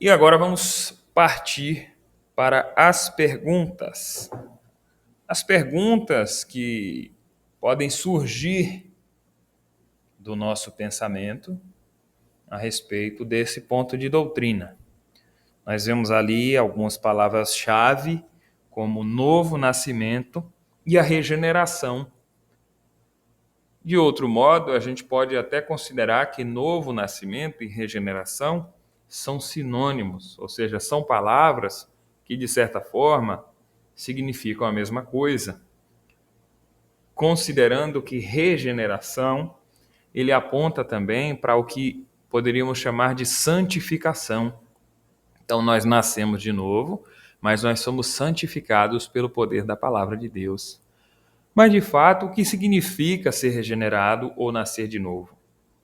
E agora vamos partir para as perguntas. As perguntas que podem surgir do nosso pensamento a respeito desse ponto de doutrina. Nós vemos ali algumas palavras-chave, como novo nascimento e a regeneração. De outro modo, a gente pode até considerar que novo nascimento e regeneração são sinônimos, ou seja, são palavras que, de certa forma, significam a mesma coisa. Considerando que regeneração, ele aponta também para o que poderíamos chamar de santificação. Então, nós nascemos de novo, mas nós somos santificados pelo poder da palavra de Deus. Mas, de fato, o que significa ser regenerado ou nascer de novo?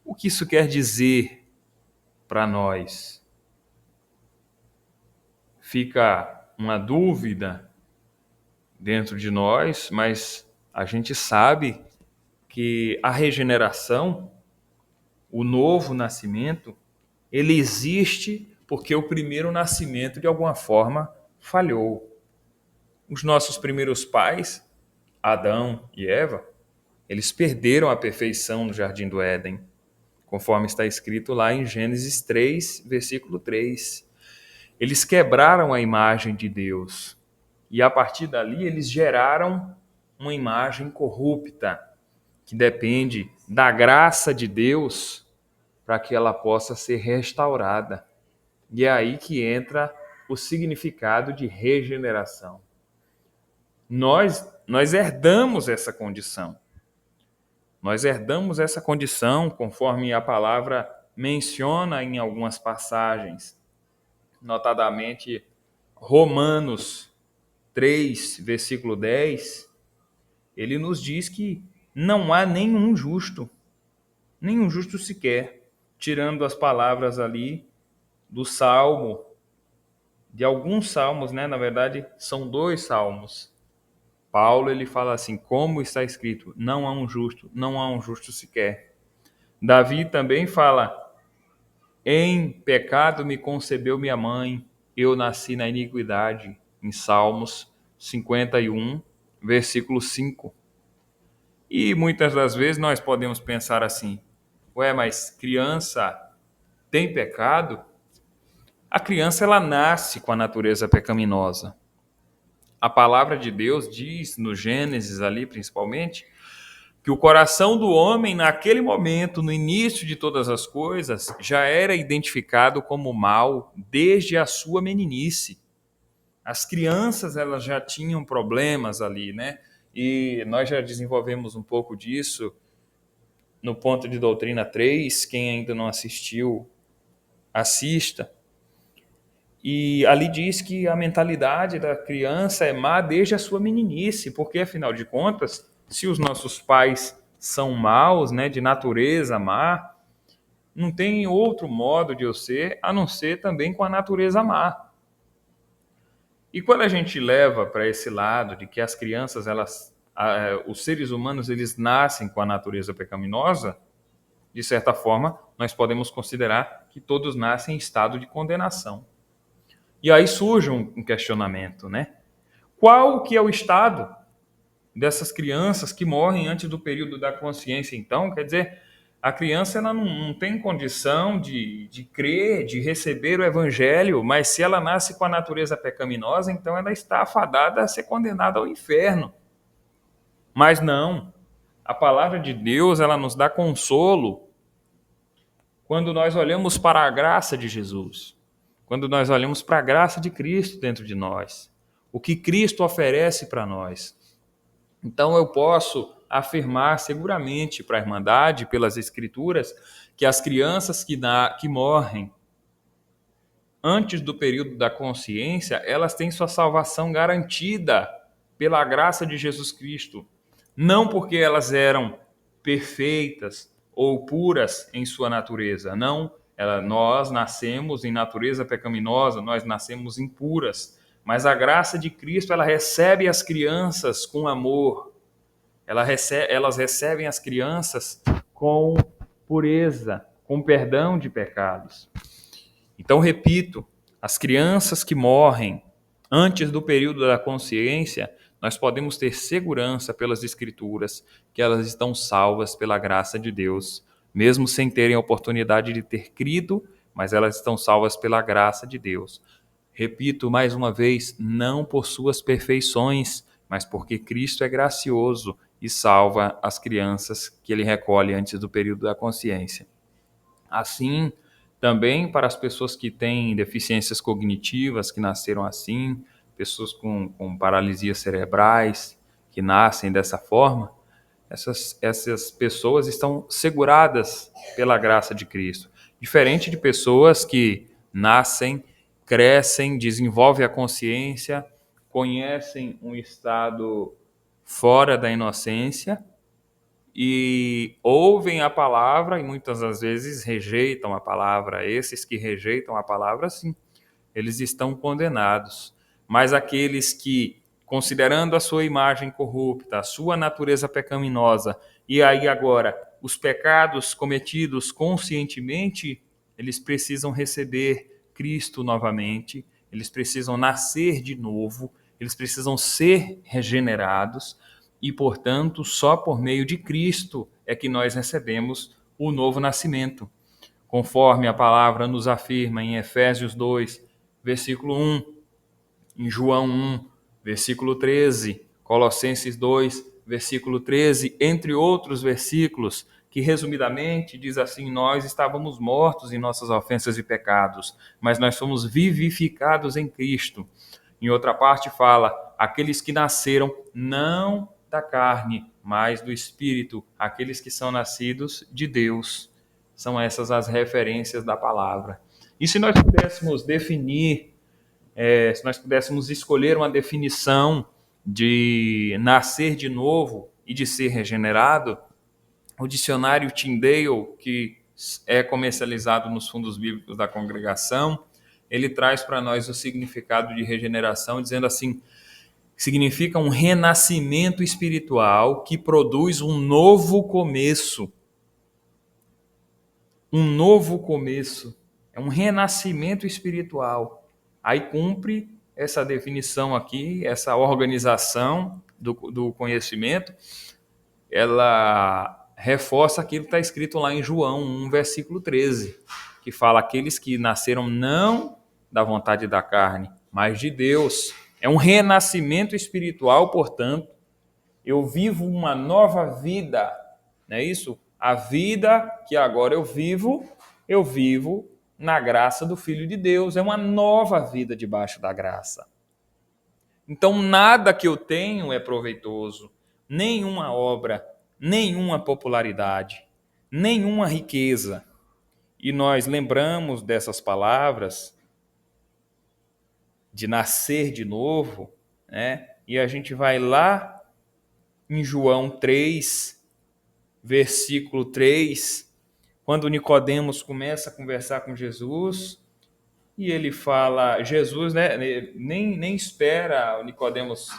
O que isso quer dizer para nós? Fica uma dúvida dentro de nós, mas a gente sabe que a regeneração, o novo nascimento, ele existe porque o primeiro nascimento, de alguma forma, falhou. Os nossos primeiros pais, Adão e Eva, eles perderam a perfeição no Jardim do Éden, conforme está escrito lá em Gênesis 3, versículo 3. Eles quebraram a imagem de Deus e, a partir dali, eles geraram uma imagem corrupta, que depende da graça de Deus para que ela possa ser restaurada. E é aí que entra o significado de regeneração. Nós herdamos essa condição. Nós herdamos essa condição conforme a palavra menciona em algumas passagens, notadamente Romanos 3, versículo 10, ele nos diz que não há nenhum justo sequer, tirando as palavras ali do Salmo, de alguns salmos, né? Na verdade, são 2 salmos. Paulo, ele fala assim, como está escrito, não há um justo sequer. Davi também fala, em pecado me concebeu minha mãe, eu nasci na iniquidade, em Salmos 51, versículo 5. E muitas das vezes nós podemos pensar assim, mas criança tem pecado? A criança, ela nasce com a natureza pecaminosa. A palavra de Deus diz, no Gênesis ali principalmente, que o coração do homem, naquele momento, no início de todas as coisas, já era identificado como mal desde a sua meninice. As crianças, elas já tinham problemas ali, né? E nós já desenvolvemos um pouco disso no ponto de doutrina 3. Quem ainda não assistiu, assista. E ali diz que a mentalidade da criança é má desde a sua meninice, porque, afinal de contas, se os nossos pais são maus, né, de natureza má, não tem outro modo de eu ser, a não ser também com a natureza má. E quando a gente leva para esse lado de que as crianças, os seres humanos, eles nascem com a natureza pecaminosa, de certa forma, nós podemos considerar que todos nascem em estado de condenação. E aí surge um questionamento, né? Qual que é o estado dessas crianças que morrem antes do período da consciência, então? Quer dizer, a criança ela não tem condição de crer, de receber o evangelho, mas se ela nasce com a natureza pecaminosa, então ela está afadada a ser condenada ao inferno. Mas não, a palavra de Deus, ela nos dá consolo quando nós olhamos para a graça de Jesus, quando nós olhamos para a graça de Cristo dentro de nós, o que Cristo oferece para nós. Então eu posso afirmar seguramente para a Irmandade, pelas Escrituras, que as crianças que morrem antes do período da consciência, elas têm sua salvação garantida pela graça de Jesus Cristo. Não porque elas eram perfeitas ou puras em sua natureza, não. Nós nascemos em natureza pecaminosa, nós nascemos impuras, mas a graça de Cristo, ela recebe as crianças com amor, elas recebem as crianças com pureza, com perdão de pecados. Então, repito, As crianças que morrem antes do período da consciência, nós podemos ter segurança pelas Escrituras que elas estão salvas pela graça de Deus, mesmo sem terem a oportunidade de ter crido, mas elas estão salvas pela graça de Deus. Repito mais uma vez, não por suas perfeições, mas porque Cristo é gracioso e salva as crianças que ele recolhe antes do período da consciência. Assim, também para as pessoas que têm deficiências cognitivas, que nasceram assim, pessoas com paralisias cerebrais, que nascem dessa forma, essas pessoas estão seguradas pela graça de Cristo. Diferente de pessoas que nascem, crescem, desenvolvem a consciência, conhecem um estado fora da inocência e ouvem a palavra e muitas das vezes rejeitam a palavra. Esses que rejeitam a palavra, sim, eles estão condenados. Mas aqueles que, considerando a sua imagem corrupta, a sua natureza pecaminosa, e aí agora os pecados cometidos conscientemente, eles precisam receber Cristo novamente, eles precisam nascer de novo, eles precisam ser regenerados, e, portanto, só por meio de Cristo é que nós recebemos o novo nascimento. Conforme a palavra nos afirma em Efésios 2, versículo 1, em João 1, versículo 13, Colossenses 2, versículo 13, entre outros versículos, que resumidamente diz assim: nós estávamos mortos em nossas ofensas e pecados, mas nós fomos vivificados em Cristo. Em outra parte fala: aqueles que nasceram não da carne, mas do Espírito, aqueles que são nascidos de Deus. São essas as referências da palavra. E se nós pudéssemos definir, se nós pudéssemos escolher uma definição de nascer de novo e de ser regenerado, o dicionário Tyndale, que é comercializado nos fundos bíblicos da congregação, ele traz para nós o significado de regeneração, dizendo assim: significa um renascimento espiritual que produz um novo começo. Um novo começo. É um renascimento espiritual. Aí cumpre essa definição aqui, essa organização do conhecimento, ela reforça aquilo que está escrito lá em João 1, versículo 13, que fala: aqueles que nasceram não da vontade da carne, mas de Deus. É um renascimento espiritual, portanto. Eu vivo uma nova vida, não é isso? A vida que agora eu vivo na graça do Filho de Deus. É uma nova vida debaixo da graça. Então, nada que eu tenho é proveitoso, nenhuma obra, nenhuma popularidade, nenhuma riqueza. E nós lembramos dessas palavras de nascer de novo, né? E a gente vai lá em João 3, versículo 3, quando Nicodemos começa a conversar com Jesus, e ele fala, Jesus, né, nem espera o Nicodemos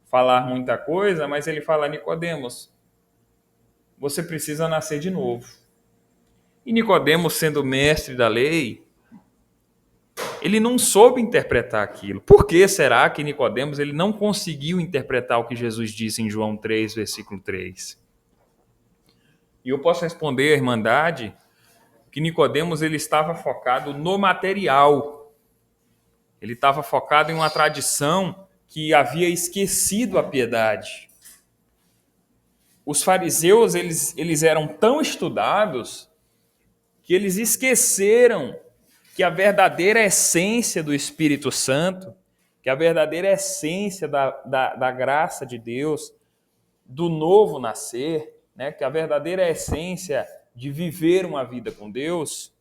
falar muita coisa, mas ele fala: Nicodemos, você precisa nascer de novo. E Nicodemos, sendo mestre da lei, ele não soube interpretar aquilo. Por que será que Nicodemos ele não conseguiu interpretar o que Jesus disse em João 3, versículo 3? E eu posso responder, Irmandade, que Nicodemos ele estava focado no material. Ele estava focado em uma tradição que havia esquecido a piedade. Os fariseus eles eram tão estudados que eles esqueceram que a verdadeira essência do Espírito Santo, que a verdadeira essência da graça de Deus, do novo nascer, né, que a verdadeira essência de viver uma vida com Deus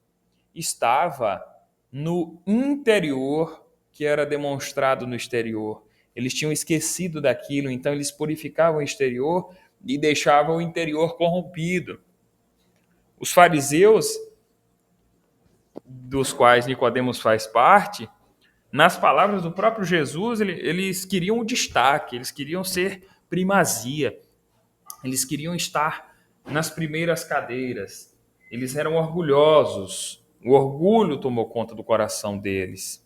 estava no interior, que era demonstrado no exterior. Eles tinham esquecido daquilo, então eles purificavam o exterior e deixavam o interior corrompido. Os fariseus, dos quais Nicodemos faz parte, nas palavras do próprio Jesus, eles queriam o destaque, eles queriam ser primazia, eles queriam estar nas primeiras cadeiras, eles eram orgulhosos, o orgulho tomou conta do coração deles.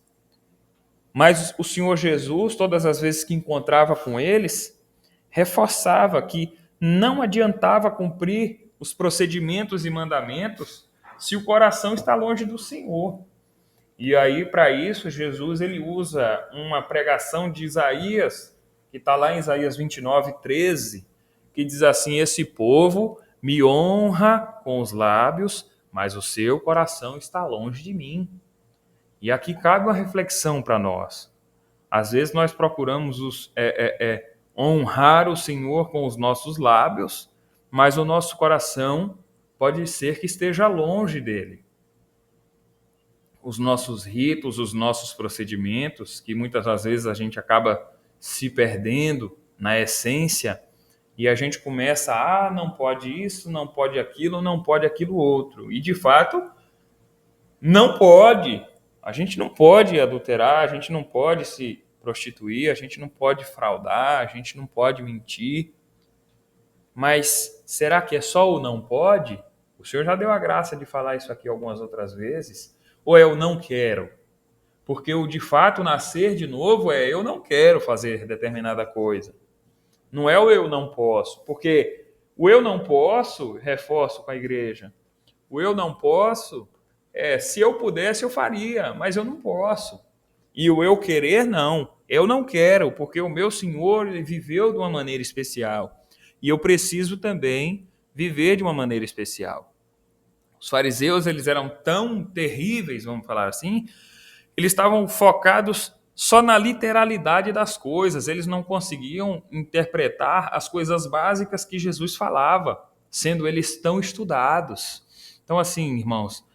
Mas o Senhor Jesus, todas as vezes que encontrava com eles, reforçava que não adiantava cumprir os procedimentos e mandamentos se o coração está longe do Senhor. E aí, para isso, Jesus ele usa uma pregação de Isaías, que está lá em Isaías 29:13, que diz assim: esse povo me honra com os lábios, mas o seu coração está longe de mim. E aqui cabe uma reflexão para nós. Às vezes nós procuramos honrar o Senhor com os nossos lábios, mas o nosso coração pode ser que esteja longe dele. Os nossos ritos, os nossos procedimentos, que muitas das vezes a gente acaba se perdendo na essência, e a gente começa, não pode isso, não pode aquilo, não pode aquilo outro. E de fato, não pode. A gente não pode adulterar, a gente não pode se prostituir, a gente não pode fraudar, a gente não pode mentir. Mas será que é só o não pode? O Senhor já deu a graça de falar isso aqui algumas outras vezes. Ou é o não quero? Porque o de fato nascer de novo é eu não quero fazer determinada coisa. Não é o eu não posso. Porque o eu não posso, reforço com a igreja, o eu não posso, se eu pudesse eu faria, mas eu não posso. E o eu querer, não. Eu não quero, porque o meu Senhor ele viveu de uma maneira especial. E eu preciso também viver de uma maneira especial. Os fariseus, eles eram tão terríveis, vamos falar assim, eles estavam focados só na literalidade das coisas, eles não conseguiam interpretar as coisas básicas que Jesus falava, sendo eles tão estudados. Então, assim, irmãos,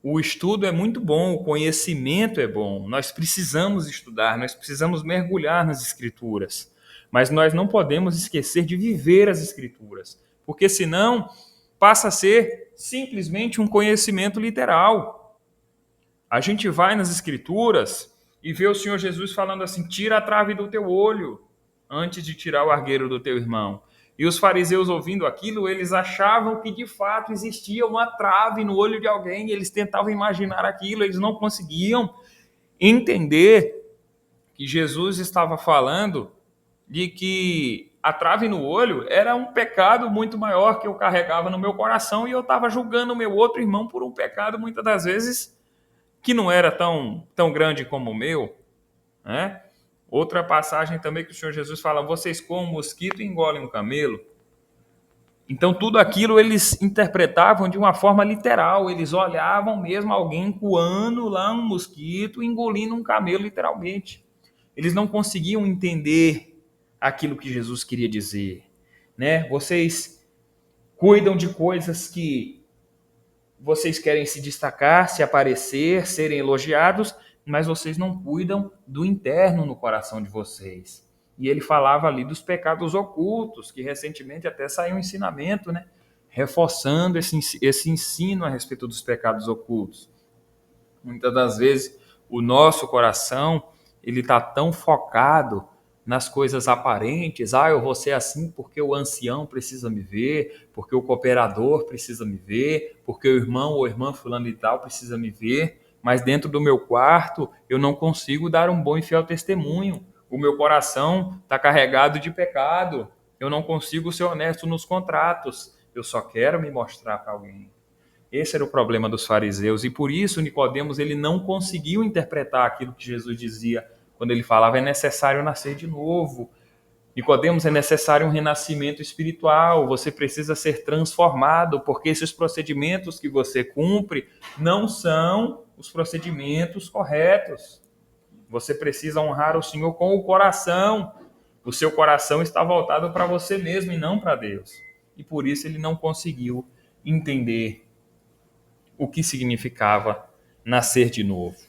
o estudo é muito bom, o conhecimento é bom, nós precisamos estudar, nós precisamos mergulhar nas Escrituras, mas nós não podemos esquecer de viver as Escrituras, porque senão passa a ser simplesmente um conhecimento literal. A gente vai nas Escrituras e vê o Senhor Jesus falando assim: tira a trave do teu olho antes de tirar o argueiro do teu irmão. E os fariseus ouvindo aquilo, eles achavam que de fato existia uma trave no olho de alguém, eles tentavam imaginar aquilo, eles não conseguiam entender que Jesus estava falando de que a trave no olho era um pecado muito maior que eu carregava no meu coração e eu estava julgando o meu outro irmão por um pecado, muitas das vezes, que não era tão grande como o meu, né? Outra passagem também que o Senhor Jesus fala: vocês comem um mosquito e engolem um camelo. Então tudo aquilo eles interpretavam de uma forma literal, eles olhavam mesmo alguém coando lá um mosquito e engolindo um camelo literalmente. Eles não conseguiam entender aquilo que Jesus queria dizer, né? Vocês cuidam de coisas que vocês querem se destacar, se aparecer, serem elogiados, mas vocês não cuidam do interno no coração de vocês. E ele falava ali dos pecados ocultos, que recentemente até saiu um ensinamento, né? Reforçando esse ensino a respeito dos pecados ocultos. Muitas das vezes o nosso coração ele está tão focado nas coisas aparentes. Eu vou ser assim porque o ancião precisa me ver, porque o cooperador precisa me ver, porque o irmão ou irmã fulano e tal precisa me ver, mas dentro do meu quarto eu não consigo dar um bom e fiel testemunho. O meu coração está carregado de pecado. Eu não consigo ser honesto nos contratos. Eu só quero me mostrar para alguém. Esse era o problema dos fariseus e por isso Nicodemos ele não conseguiu interpretar aquilo que Jesus dizia quando ele falava é necessário nascer de novo. Nicodemos, é necessário um renascimento espiritual, você precisa ser transformado, porque esses procedimentos que você cumpre não são os procedimentos corretos. Você precisa honrar o Senhor com o coração. O seu coração está voltado para você mesmo e não para Deus. E por isso ele não conseguiu entender o que significava nascer de novo.